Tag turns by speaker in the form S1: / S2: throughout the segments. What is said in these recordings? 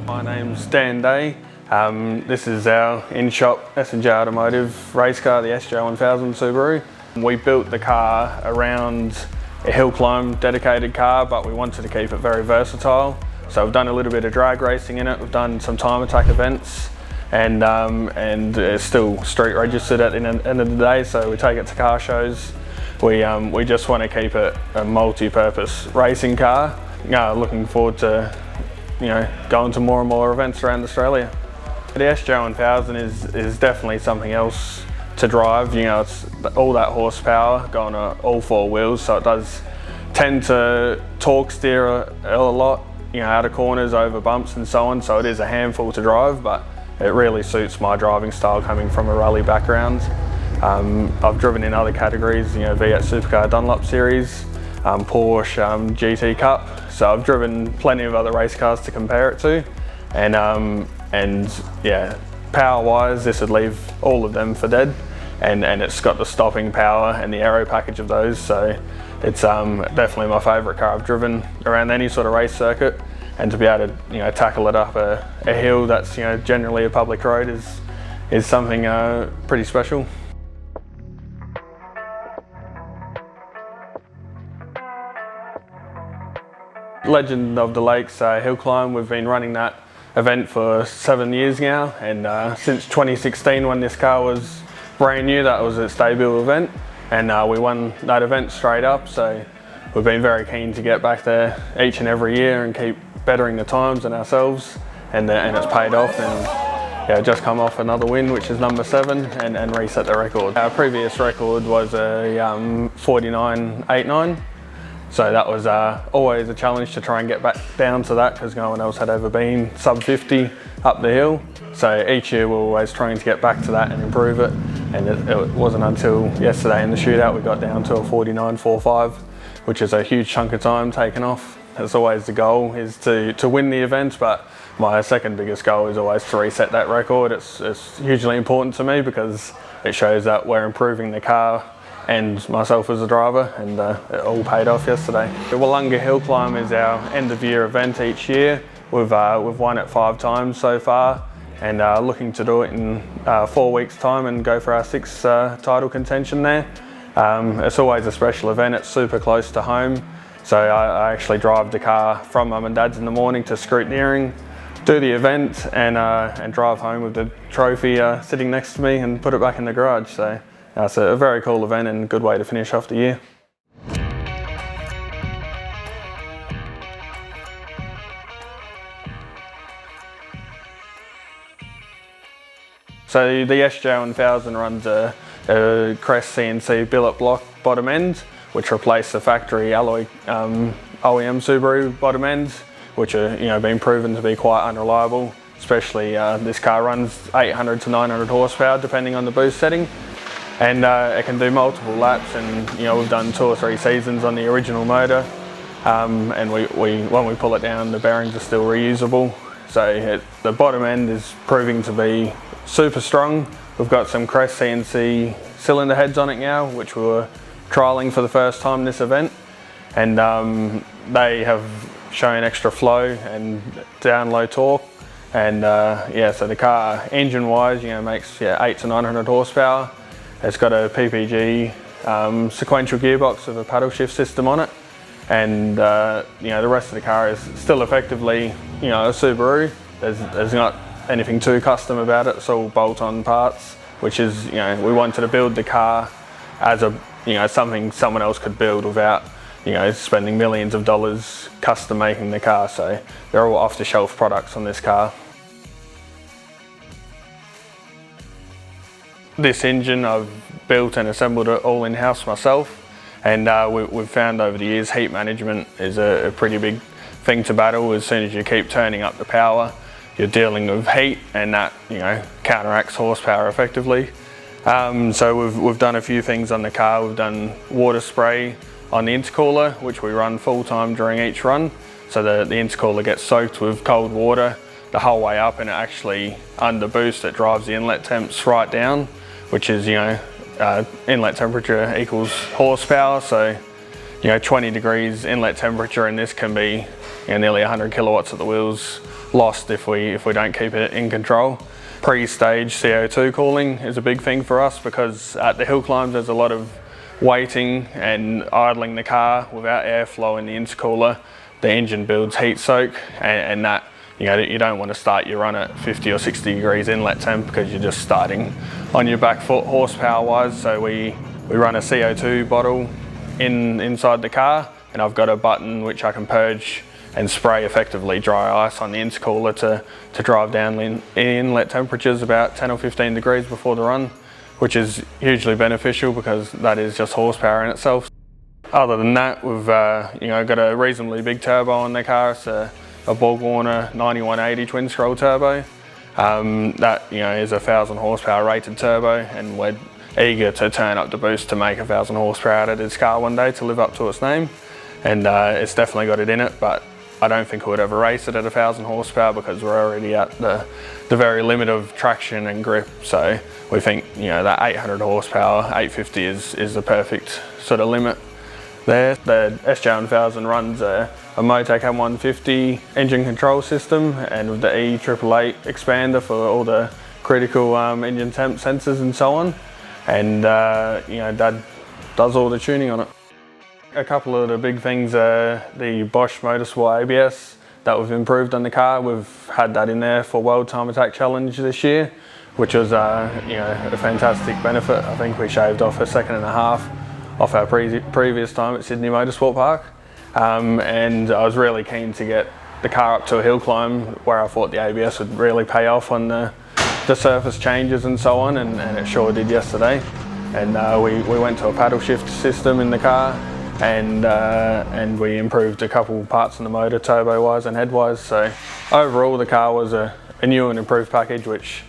S1: My name's Dan Day. This is our in-shop S&J Automotive race car, the SJ1000 Subaru. We built the car around a hill climb dedicated car, but we wanted to keep it very versatile. So we've done a little bit of drag racing in it. We've done some time attack events, and it's still street registered at the end of the day. So we take it to car shows. We just want to keep it a multi-purpose racing car. Looking forward to going to more and more events around Australia. The SJ1000 is definitely something else to drive. It's all that horsepower going on all four wheels, so it does tend to torque steer a lot, out of corners, over bumps and so on. So it is a handful to drive, but it really suits my driving style coming from a rally background. I've driven in other categories, V8 Supercar Dunlop Series, Porsche GT Cup. So I've driven plenty of other race cars to compare it to, and yeah, power-wise, this would leave all of them for dead, and it's got the stopping power and the aero package of those. So it's definitely my favourite car I've driven around any sort of race circuit, and to be able to tackle it up a hill that's generally a public road is something pretty special. Legend of the Lakes hill climb, we've been running that event for 7 years now, and since 2016 when this car was brand new, that was its debut event, and we won that event straight up. So we've been very keen to get back there each and every year and keep bettering the times and ourselves, and it's paid off, and just come off another win, which is number 7, and reset the record. Our previous record was a 49.89. So that was always a challenge to try and get back down to that, because no one else had ever been sub 50 up the hill. So each year we're always trying to get back to that and improve it. And it wasn't until yesterday in the shootout we got down to a 49.45, which is a huge chunk of time taken off. That's always the goal, is to win the event, but my second biggest goal is always to reset that record. It's hugely important to me because it shows that we're improving the car and myself as a driver, and it all paid off yesterday. The Willunga Hill Climb is our end of year event each year. We've won it 5 times so far, and looking to do it in 4 weeks time and go for our 6th title contention there. It's always a special event. It's super close to home, so I actually drive the car from mum and dad's in the morning to Scrutineering, do the event, and drive home with the trophy sitting next to me and put it back in the garage. So it's a very cool event and a good way to finish off the year. So the SJ1000 runs a Crest CNC billet block bottom end, which replaced the factory alloy OEM Subaru bottom end, which are been proven to be quite unreliable. Especially this car runs 800 to 900 horsepower depending on the boost setting. And it can do multiple laps, and we've done 2 or 3 seasons on the original motor, and when we pull it down, the bearings are still reusable. So the bottom end is proving to be super strong. We've got some Crest CNC cylinder heads on it now, which we were trialling for the first time this event, and they have shown extra flow and down low torque, and so the car engine wise makes 800 to 900 horsepower. It's got a PPG sequential gearbox with a paddle shift system on it, and the rest of the car is still effectively a Subaru. There's not anything too custom about it. It's all bolt-on parts, which is we wanted to build the car as a something someone else could build without spending millions of dollars custom making the car. So they're all off-the-shelf products on this car. This engine I've built and assembled it all in-house myself, and we've found over the years heat management is a pretty big thing to battle. As soon as you keep turning up the power, you're dealing with heat, and that counteracts horsepower effectively. So we've done a few things on the car. We've done water spray on the intercooler, which we run full time during each run. So the intercooler gets soaked with cold water the whole way up, and it actually under boost it drives the inlet temps right down, which is inlet temperature equals horsepower. So 20 degrees inlet temperature, and this can be nearly 100 kilowatts at the wheels lost if we don't keep it in control. Pre-stage CO2 cooling is a big thing for us, because at the hill climbs there's a lot of waiting and idling the car without airflow in the intercooler. The engine builds heat soak, and that you don't want to start your run at 50 or 60 degrees inlet temp, because you're just starting on your back foot horsepower wise. So we run a CO2 bottle inside the car, and I've got a button which I can purge and spray effectively dry ice on the intercooler to drive down inlet temperatures about 10 or 15 degrees before the run, which is hugely beneficial because that is just horsepower in itself. Other than that, we've got a reasonably big turbo on the car. It's a BorgWarner 9180 twin scroll turbo. That is a 1,000 horsepower rated turbo, and we're eager to turn up the boost to make 1,000 horsepower out of this car one day to live up to its name. And it's definitely got it in it, but I don't think we would ever race it at 1,000 horsepower because we're already at the very limit of traction and grip. So we think that 800 horsepower, 850 is the perfect sort of limit there. The SJ1000 runs a Motec M150 engine control system, and with the E888 expander for all the critical engine temp sensors and so on. And Dad does all the tuning on it. A couple of the big things are the Bosch Motorsport ABS that we've improved on the car. We've had that in there for World Time Attack Challenge this year, which was a fantastic benefit. I think we shaved off 1.5 seconds off our previous time at Sydney Motorsport Park. And I was really keen to get the car up to a hill climb where I thought the ABS would really pay off on the surface changes and so on, and it sure did yesterday. And we went to a paddle shift system in the car, and we improved a couple parts in the motor, turbo wise and head wise. So overall the car was a new and improved package, which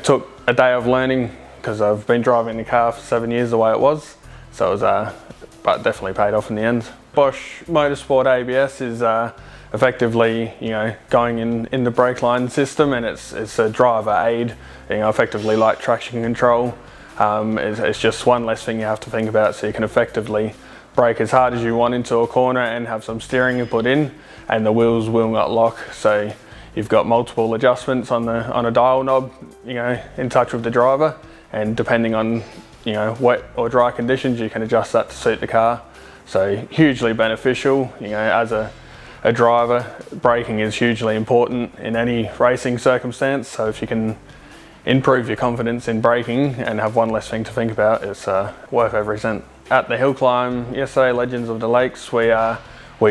S1: took a day of learning because I've been driving the car for 7 years the way it was. So it was but definitely paid off in the end. Bosch Motorsport ABS is effectively going in the brake line system, and it's a driver aid, effectively like traction control. It's just one less thing you have to think about, so you can effectively brake as hard as you want into a corner and have some steering input in, and the wheels will not lock. So you've got multiple adjustments on a dial knob, in touch with the driver, and depending on wet or dry conditions, you can adjust that to suit the car. So hugely beneficial. As a driver, braking is hugely important in any racing circumstance. So if you can improve your confidence in braking and have one less thing to think about, it's worth every cent. At the hill climb yesterday, Legends of the Lakes, we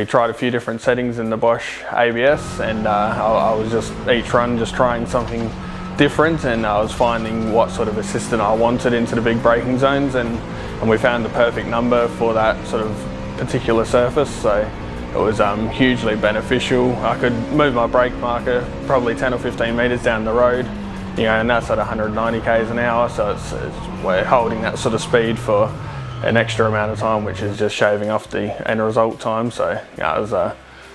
S1: tried a few different settings in the Bosch ABS, and I was just each run just trying something different, and I was finding what sort of assistant I wanted into the big braking zones, and we found the perfect number for that sort of particular surface. So it was hugely beneficial. I could move my brake marker probably 10 or 15 meters down the road, and that's at 190 k's an hour. So we're holding that sort of speed for an extra amount of time, which is just shaving off the end result time. So it was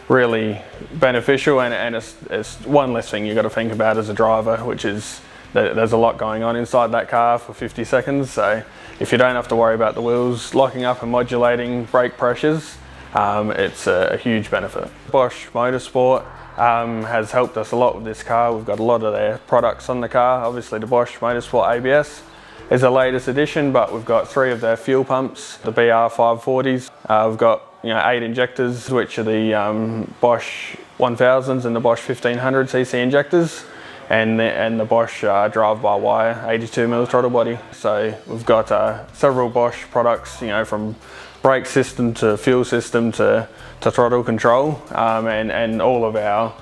S1: really beneficial, and it's one less thing you've got to think about as a driver, which is that there's a lot going on inside that car for 50 seconds. So if you don't have to worry about the wheels locking up and modulating brake pressures, it's a huge benefit. Bosch Motorsport has helped us a lot with this car. We've got a lot of their products on the car. Obviously the Bosch Motorsport ABS is the latest edition, but we've got 3 of their fuel pumps, the BR540s. We've got 8 injectors, which are the Bosch 1000s and the Bosch 1500cc injectors, and the Bosch drive-by-wire 82mm throttle body. So we've got several Bosch products, from brake system to fuel system to throttle control, and all of our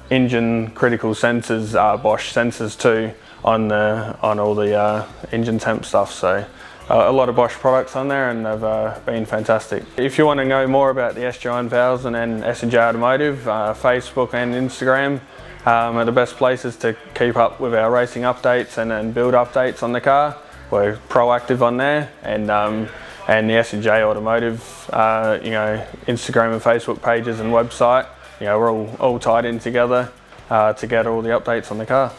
S1: engine critical sensors are Bosch sensors too on all the engine temp stuff. So a lot of Bosch products on there, and they've been fantastic. If you want to know more about the SJ1000 and S&J Automotive, Facebook and Instagram are the best places to keep up with our racing updates and build updates on the car. We're proactive on there, and the S&J Automotive, Instagram and Facebook pages and website, we're all tied in together to get all the updates on the car.